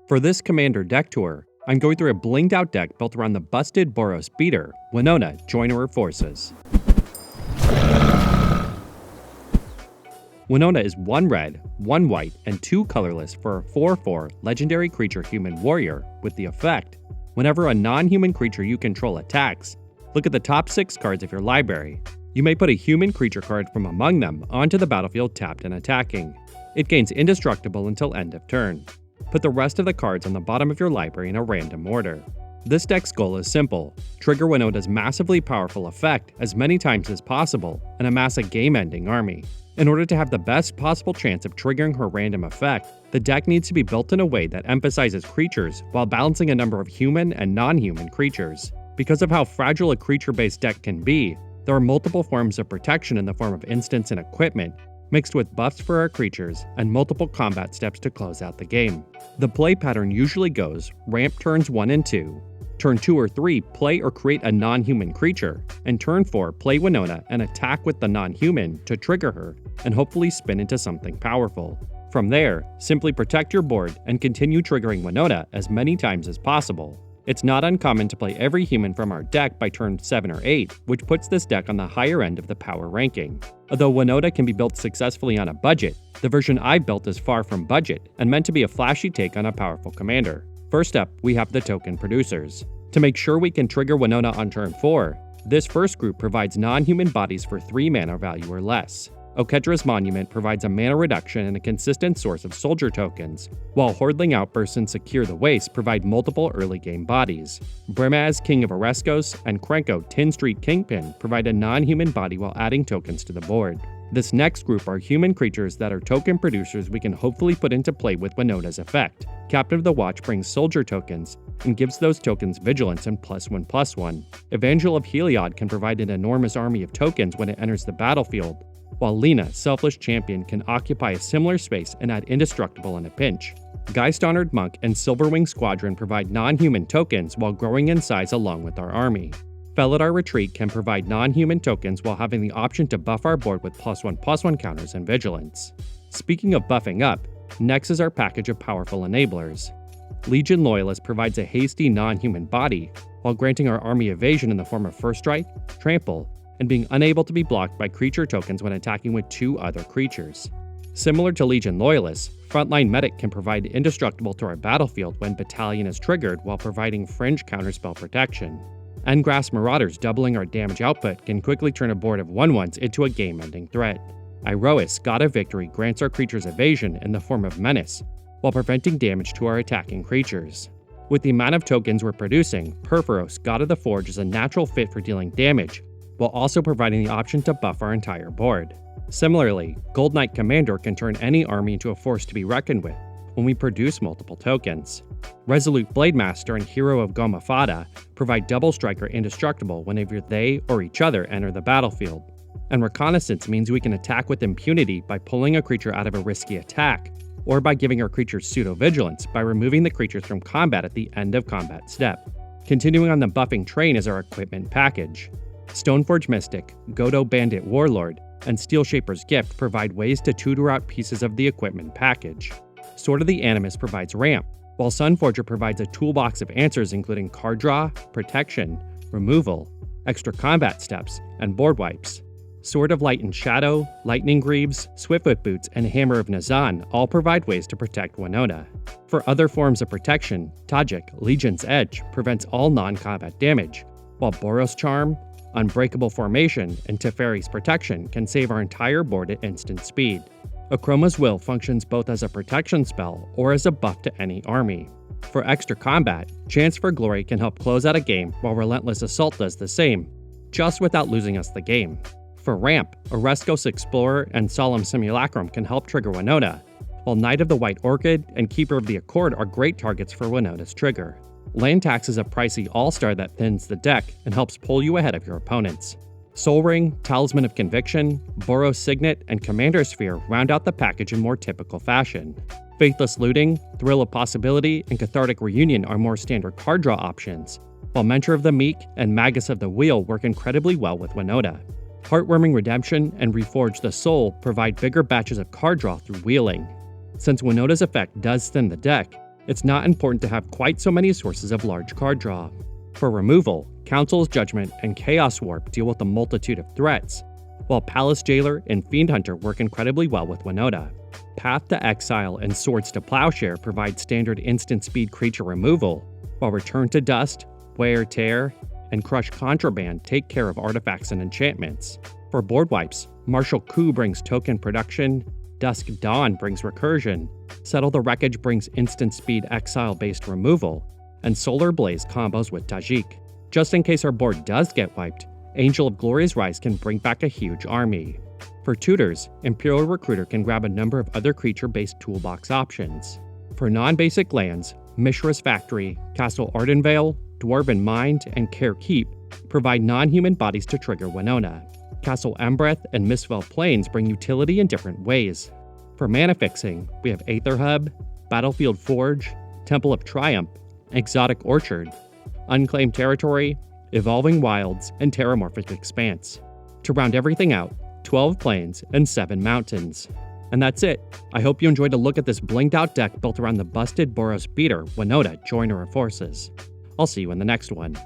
For this Commander deck tour, I'm going through a blinged out deck built around the busted Boros beater, Winota, joiner of forces. Winota is 1 red, 1 white, and 2 colorless for a 4/4 legendary creature human warrior with the effect: whenever a non-human creature you control attacks, look at the top 6 cards of your library. You may put a human creature card from among them onto the battlefield tapped and attacking. It gains indestructible until end of turn. Put the rest of the cards on the bottom of your library in a random order. This deck's goal is simple: trigger Winota's massively powerful effect as many times as possible and amass a game-ending army. In order to have the best possible chance of triggering her random effect, the deck needs to be built in a way that emphasizes creatures while balancing a number of human and non-human creatures. Because of how fragile a creature-based deck can be, there are multiple forms of protection in the form of instants and equipment, mixed with buffs for our creatures and multiple combat steps to close out the game. The play pattern usually goes ramp turns 1 and 2, turn 2 or 3 play or create a non-human creature, and turn 4 play Winota and attack with the non-human to trigger her and hopefully spin into something powerful. From there, simply protect your board and continue triggering Winota as many times as possible. It's not uncommon to play every human from our deck by turn 7 or 8, which puts this deck on the higher end of the power ranking. Although Winota can be built successfully on a budget, the version I built is far from budget and meant to be a flashy take on a powerful commander. First up, we have the token producers. To make sure we can trigger Winota on turn 4, this first group provides non-human bodies for 3 mana value or less. Oketra's Monument provides a mana reduction and a consistent source of soldier tokens, while Hordling Outbursts and Secure the Waste provide multiple early game bodies. Brimaz, King of Oreskos, and Krenko, Tin Street Kingpin provide a non-human body while adding tokens to the board. This next group are human creatures that are token producers we can hopefully put into play with Winota's effect. Captain of the Watch brings soldier tokens and gives those tokens vigilance and +1/+1. Evangel of Heliod can provide an enormous army of tokens when it enters the battlefield, while Lena, Selfless Champion, can occupy a similar space and add indestructible in a pinch. Geist Honored Monk and Silverwing Squadron provide non-human tokens while growing in size along with our army. Felidar Retreat can provide non-human tokens while having the option to buff our board with +1/+1 counters and vigilance. Speaking of buffing up, next is our package of powerful enablers. Legion Loyalist provides a hasty non-human body, while granting our army evasion in the form of First Strike, Trample, and being unable to be blocked by creature tokens when attacking with 2 other creatures. Similar to Legion Loyalists, Frontline Medic can provide indestructible to our battlefield when Battalion is triggered while providing fringe counterspell protection. Endgrass Marauders doubling our damage output can quickly turn a board of 1/1s into a game-ending threat. Iroas, God of Victory, grants our creatures evasion in the form of Menace, while preventing damage to our attacking creatures. With the amount of tokens we're producing, Perforos, God of the Forge is a natural fit for dealing damage, while also providing the option to buff our entire board. Similarly, Gold Knight Commander can turn any army into a force to be reckoned with when we produce multiple tokens. Resolute Blademaster and Hero of Gomafada provide double striker indestructible whenever they or each other enter the battlefield. And Reconnaissance means we can attack with impunity by pulling a creature out of a risky attack, or by giving our creatures pseudo-vigilance by removing the creatures from combat at the end of combat step. Continuing on the buffing train is our equipment package. Stoneforge Mystic, Godo Bandit Warlord, and Steel Shaper's Gift provide ways to tutor out pieces of the equipment package. Sword of the Animus provides ramp, while Sunforger provides a toolbox of answers including card draw, protection, removal, extra combat steps, and board wipes. Sword of Light and Shadow, Lightning Greaves, Swiftfoot Boots, and Hammer of Nazan all provide ways to protect Winota. For other forms of protection, Tajik, Legion's Edge, prevents all non-combat damage, while Boros Charm, Unbreakable Formation, and Teferi's Protection can save our entire board at instant speed. Akroma's Will functions both as a protection spell or as a buff to any army. For extra combat, Chance for Glory can help close out a game while Relentless Assault does the same, just without losing us the game. For ramp, Oreskos Explorer and Solemn Simulacrum can help trigger Winota, while Knight of the White Orchid and Keeper of the Accord are great targets for Winota's trigger. Land Tax is a pricey all-star that thins the deck and helps pull you ahead of your opponents. Soul Ring, Talisman of Conviction, Boros Signet, and Commander Sphere round out the package in more typical fashion. Faithless Looting, Thrill of Possibility, and Cathartic Reunion are more standard card draw options, while Mentor of the Meek and Magus of the Wheel work incredibly well with Winota. Heartwarming Redemption and Reforge the Soul provide bigger batches of card draw through wheeling. Since Winota's effect does thin the deck, it's not important to have quite so many sources of large card draw. For removal, Council's Judgment and Chaos Warp deal with a multitude of threats, while Palace Jailer and Fiend Hunter work incredibly well with Winota. Path to Exile and Swords to Plowshare provide standard instant speed creature removal, while Return to Dust, Wear Tear, and Crush Contraband take care of artifacts and enchantments. For board wipes, Martial Coup brings token production, Dusk Dawn brings recursion, Settle the Wreckage brings instant speed exile-based removal, and Solar Blaze combos with Tajik. Just in case our board does get wiped, Angel of Glory's Rise can bring back a huge army. For tutors, Imperial Recruiter can grab a number of other creature-based toolbox options. For non-basic lands, Mishra's Factory, Castle Ardenvale, Dwarven Mind, and Care Keep provide non-human bodies to trigger Winota. Castle Embreth and Mistfell Plains bring utility in different ways. For mana fixing, we have Aether Hub, Battlefield Forge, Temple of Triumph, Exotic Orchard, Unclaimed Territory, Evolving Wilds, and Terramorphic Expanse. To round everything out, 12 plains and 7 mountains. And that's it. I hope you enjoyed a look at this blinged out deck built around the busted Boros beater, Winota, Joiner of Forces. I'll see you in the next one.